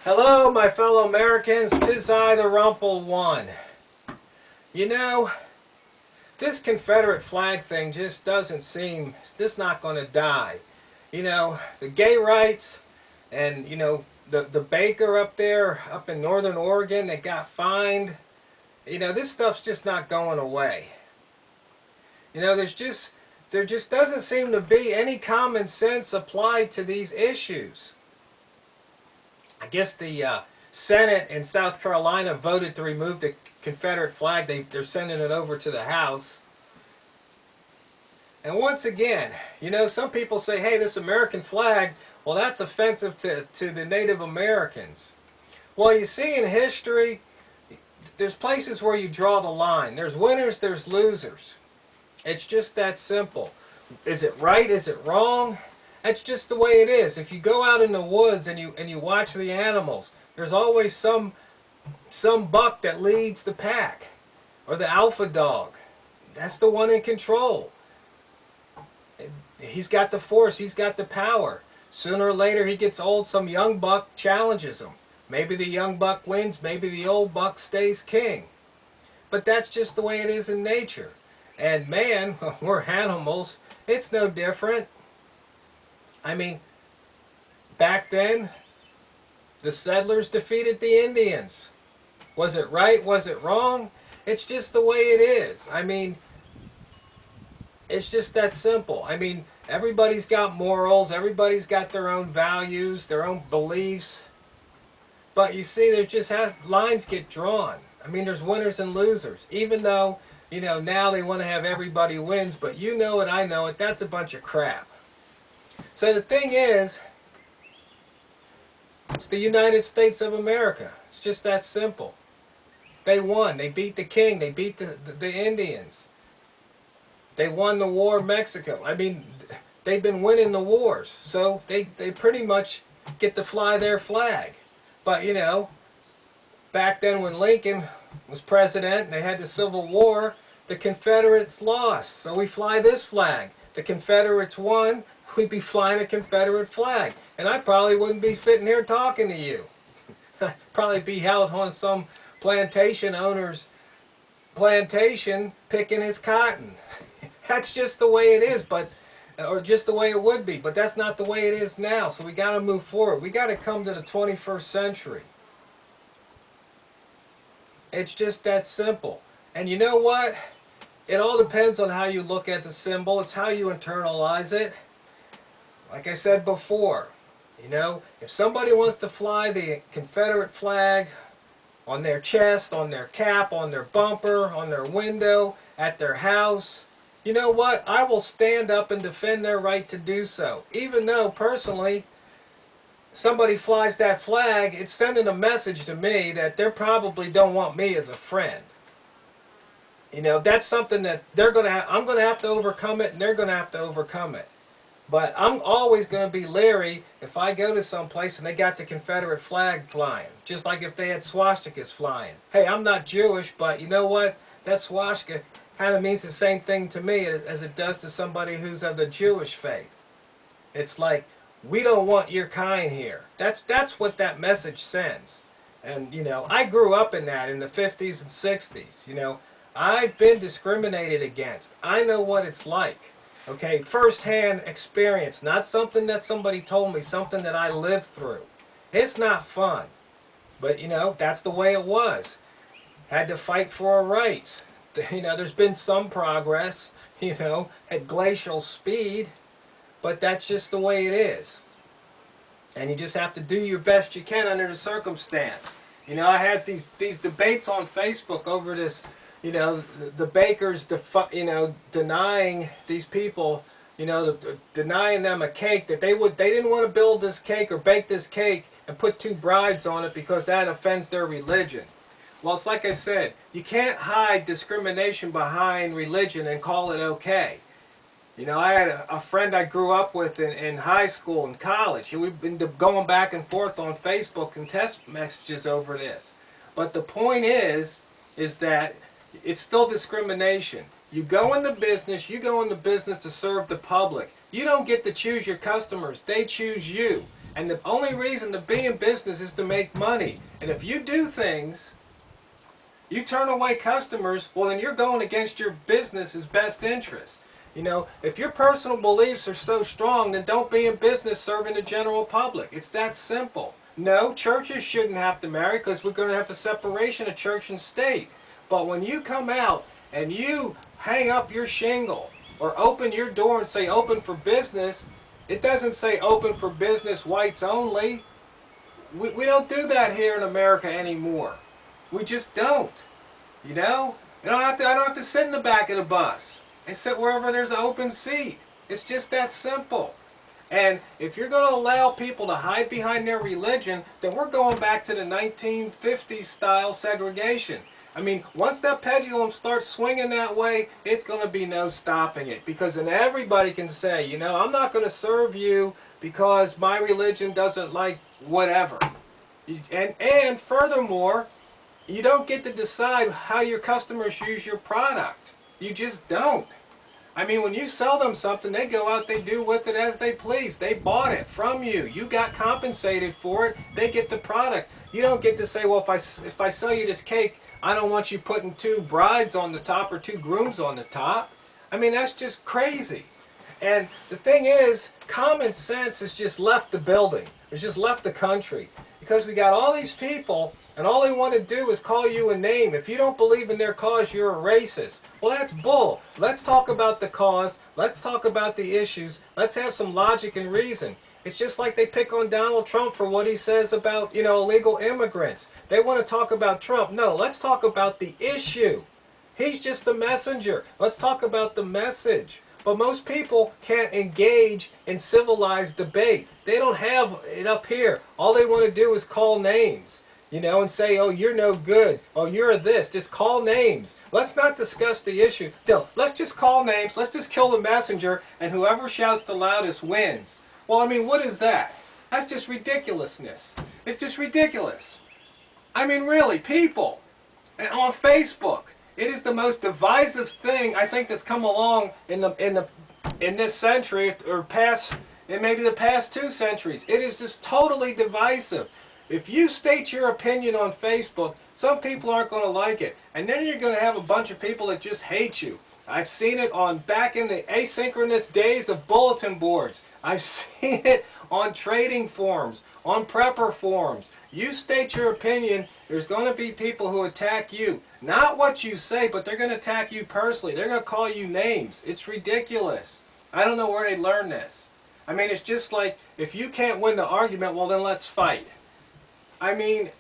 Hello, my fellow Americans. 'Tis I, the Rumpled-One. You know, this Confederate flag thing just doesn't seem, it's just not going to die. You know, the gay rights and, the baker up there, up in northern Oregon that got fined, this stuff's just not going away. There just doesn't seem to be any common sense applied to these issues. I guess the Senate in South Carolina voted to remove the Confederate flag. They're sending it over to the House. And once again, some people say, hey, this American flag, well, that's offensive to the Native Americans. Well, you see in history, there's places where you draw the line. There's winners, there's losers. It's just that simple. Is it right? Is it wrong? That's just the way it is. If you go out in the woods and you watch the animals, there's always some buck that leads the pack, or the alpha dog. That's the one in control. He's got the force. He's got the power. Sooner or later, he gets old. Some young buck challenges him. Maybe the young buck wins. Maybe the old buck stays king. But that's just the way it is in nature. And man, we're animals. It's no different. I mean, back then, the settlers defeated the Indians. Was it right? Was it wrong? It's just the way it is. I mean, it's just that simple. I mean, everybody's got morals. Everybody's got their own values, their own beliefs. But you see, there just lines get drawn. I mean, there's winners and losers. Even though, now they want to have everybody wins, but you know it, I know it, that's a bunch of crap. So the thing is, it's the United States of America. It's just that simple. They won. They beat the king. They beat the Indians. They won the war in Mexico. I mean, they've been winning the wars. So they pretty much get to fly their flag. But, back then when Lincoln was president and they had the Civil War, the Confederates lost. So we fly this flag. The Confederates won. We'd be flying a Confederate flag. And I probably wouldn't be sitting here talking to you. I'd probably be out on some plantation owner's plantation picking his cotton. That's just the way it is, or just the way it would be. But that's not the way it is now. So we got to move forward. We got to come to the 21st century. It's just that simple. And you know what? It all depends on how you look at the symbol. It's how you internalize it. Like I said before, if somebody wants to fly the Confederate flag on their chest, on their cap, on their bumper, on their window, at their house, you know what? I will stand up and defend their right to do so. Even though, personally, somebody flies that flag, it's sending a message to me that they probably don't want me as a friend. That's something that I'm going to have to overcome it, and they're going to have to overcome it. But I'm always going to be leery if I go to some place and they got the Confederate flag flying. Just like if they had swastikas flying. Hey, I'm not Jewish, but you know what? That swastika kind of means the same thing to me as it does to somebody who's of the Jewish faith. It's like, we don't want your kind here. That's what that message sends. And, I grew up in that in the 50s and 60s. I've been discriminated against. I know what it's like. Okay, first-hand experience, not something that somebody told me, something that I lived through. It's not fun, but that's the way it was. Had to fight for our rights. There's been some progress, at glacial speed, but that's just the way it is. And you just have to do your best you can under the circumstance. I had these debates on Facebook over this. The bakers, denying these people, denying them a cake that they didn't want to build this cake or bake this cake and put two brides on it because that offends their religion. Well, it's like I said, you can't hide discrimination behind religion and call it okay. I had a friend I grew up with in high school and college. We've been going back and forth on Facebook and text messages over this. But the point is that it's still discrimination. You go into business to serve the public. You don't get to choose your customers. They choose you. And the only reason to be in business is to make money. And if you do things, you turn away customers, well then you're going against your business's best interest. You know, if your personal beliefs are so strong, then don't be in business serving the general public. It's that simple. No, churches shouldn't have to marry because we're going to have a separation of church and state. But when you come out and you hang up your shingle or open your door and say open for business, it doesn't say open for business whites only. We don't do that here in America anymore. We just don't. You know? I don't have to sit in the back of the bus. I sit wherever there's an open seat. It's just that simple. And if you're going to allow people to hide behind their religion, then we're going back to the 1950s style segregation. I mean, once that pendulum starts swinging that way, it's going to be no stopping it. Because then everybody can say, you know, I'm not going to serve you because my religion doesn't like whatever. And furthermore, you don't get to decide how your customers use your product. You just don't. I mean, when you sell them something, they go out, they do with it as they please. They bought it from you. You got compensated for it. They get the product. You don't get to say, well, if I sell you this cake, I don't want you putting 2 brides on the top or 2 grooms on the top. I mean, that's just crazy. And the thing is, common sense has just left the building. It's just left the country. Because we got all these people, and all they want to do is call you a name. If you don't believe in their cause, you're a racist. Well, that's bull. Let's talk about the cause. Let's talk about the issues. Let's have some logic and reason. It's just like they pick on Donald Trump for what he says about, you know, illegal immigrants. They want to talk about Trump. No, let's talk about the issue. He's just the messenger. Let's talk about the message. But most people can't engage in civilized debate. They don't have it up here. All they want to do is call names, you know, and say, oh, you're no good. Oh, you're this. Just call names. Let's not discuss the issue. No, let's just call names. Let's just kill the messenger, and whoever shouts the loudest wins. Well, I mean, what is that? That's just ridiculousness. It's just ridiculous. I mean, really, people. And on Facebook, it is the most divisive thing I think that's come along in this century or past, in maybe the past 2 centuries. It is just totally divisive. If you state your opinion on Facebook, some people aren't going to like it, and then you're going to have a bunch of people that just hate you. I've seen it on back in the asynchronous days of bulletin boards. I've seen it on trading forums, on prepper forums. You state your opinion, there's going to be people who attack you. Not what you say, but they're going to attack you personally. They're going to call you names. It's ridiculous. I don't know where they learn this. I mean, it's just like, if you can't win the argument, well then let's fight. I mean,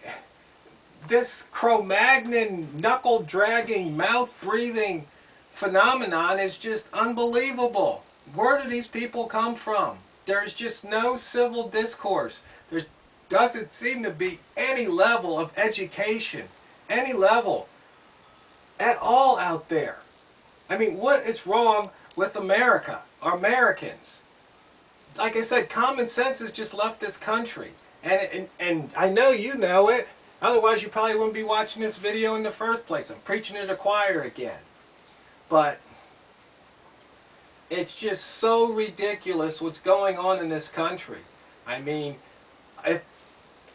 this Cro-Magnon, knuckle-dragging, mouth-breathing phenomenon is just unbelievable. Where do these people come from? There's just no civil discourse. There doesn't seem to be any level of education, any level at all out there. I mean, what is wrong with America, or Americans? Like I said, common sense has just left this country. And I know you know it. Otherwise, you probably wouldn't be watching this video in the first place. I'm preaching to the choir again. But it's just so ridiculous what's going on in this country. I mean,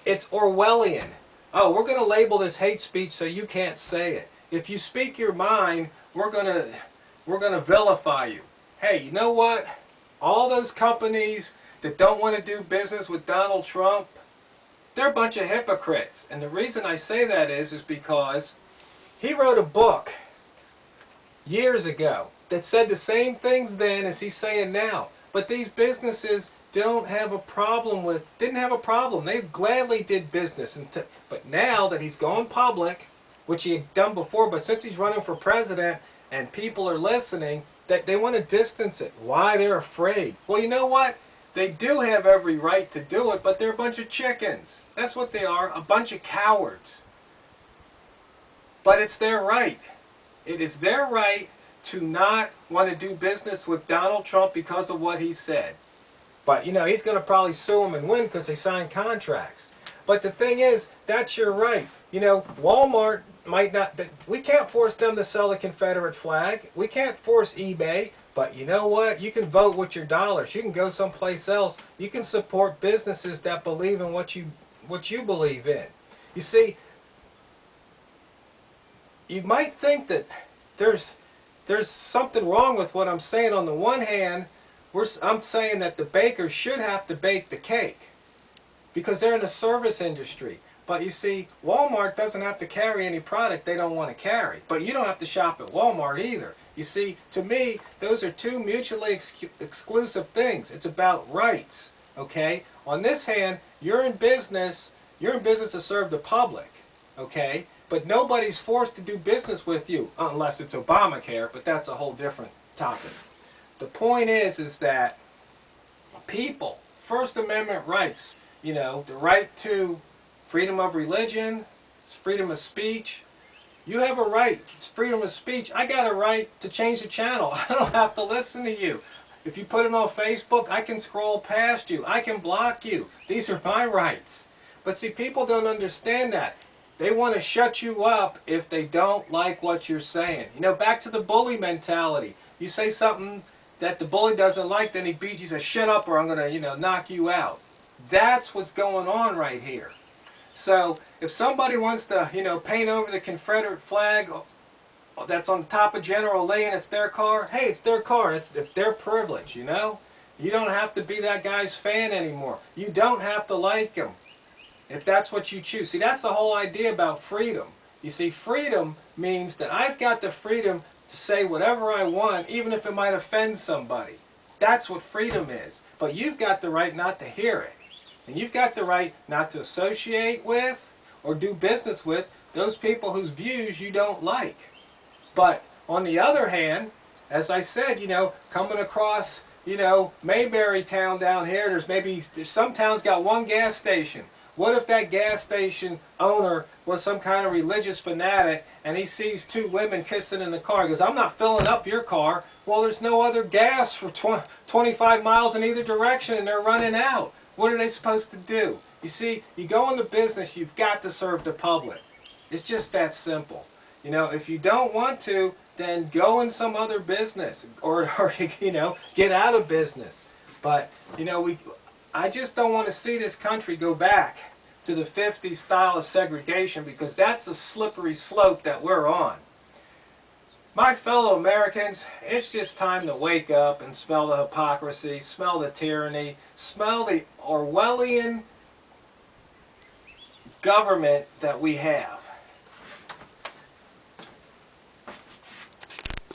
it's Orwellian. Oh, we're going to label this hate speech so you can't say it. If you speak your mind, we're going to vilify you. Hey, you know what? All those companies that don't want to do business with Donald Trump, they're a bunch of hypocrites. And the reason I say that is because he wrote a book years ago that said the same things then as he's saying now. But these businesses didn't have a problem. They gladly did business. But now that he's gone public, which he had done before, but since he's running for president and people are listening, they want to distance it. Why? They're afraid. Well, you know what? They do have every right to do it, but they're a bunch of chickens. That's what they are, a bunch of cowards. But it's their right. It is their right to not want to do business with Donald Trump because of what he said. But, you know, he's going to probably sue him and win because they signed contracts. But the thing is, that's your right. You know, Walmart might not, we can't force them to sell the Confederate flag. We can't force eBay. But you know what? You can vote with your dollars. You can go someplace else. You can support businesses that believe in what you believe in. You see, you might think that there's something wrong with what I'm saying. On the one hand, I'm saying that the bakers should have to bake the cake because they're in the service industry. But you see, Walmart doesn't have to carry any product they don't want to carry. But you don't have to shop at Walmart either. You see, to me, those are two mutually exclusive things. It's about rights, okay? On this hand, you're in business to serve the public, okay? But nobody's forced to do business with you unless it's Obamacare, but that's a whole different topic. The point is that people, First Amendment rights, you know, the right to freedom of religion, freedom of speech. You have a right, it's freedom of speech. I got a right to change the channel. I don't have to listen to you. If you put it on Facebook, I can scroll past you. I can block you. These are my rights. But see, people don't understand that. They want to shut you up if they don't like what you're saying. You know, back to the bully mentality. You say something that the bully doesn't like, then he beats you, says, shut up or I'm going to, you know, knock you out. That's what's going on right here. So if somebody wants to, you know, paint over the Confederate flag that's on the top of General Lee and it's their car, hey, it's their car. It's their privilege, you know. You don't have to be that guy's fan anymore. You don't have to like him if that's what you choose. See, that's the whole idea about freedom. You see, freedom means that I've got the freedom to say whatever I want, even if it might offend somebody. That's what freedom is. But you've got the right not to hear it. And you've got the right not to associate with or do business with those people whose views you don't like. But on the other hand, as I said, you know, coming across, you know, Mayberry town down here, there's some towns got one gas station. What if that gas station owner was some kind of religious fanatic and he sees two women kissing in the car? He goes, I'm not filling up your car. Well, there's no other gas for 25 miles in either direction and they're running out. What are they supposed to do? You see, you go into business, you've got to serve the public. It's just that simple. You know, if you don't want to, then go in some other business or you know, get out of business. But, you know, I just don't want to see this country go back to the 50s style of segregation because that's a slippery slope that we're on. My fellow Americans, it's just time to wake up and smell the hypocrisy, smell the tyranny, smell the Orwellian government that we have.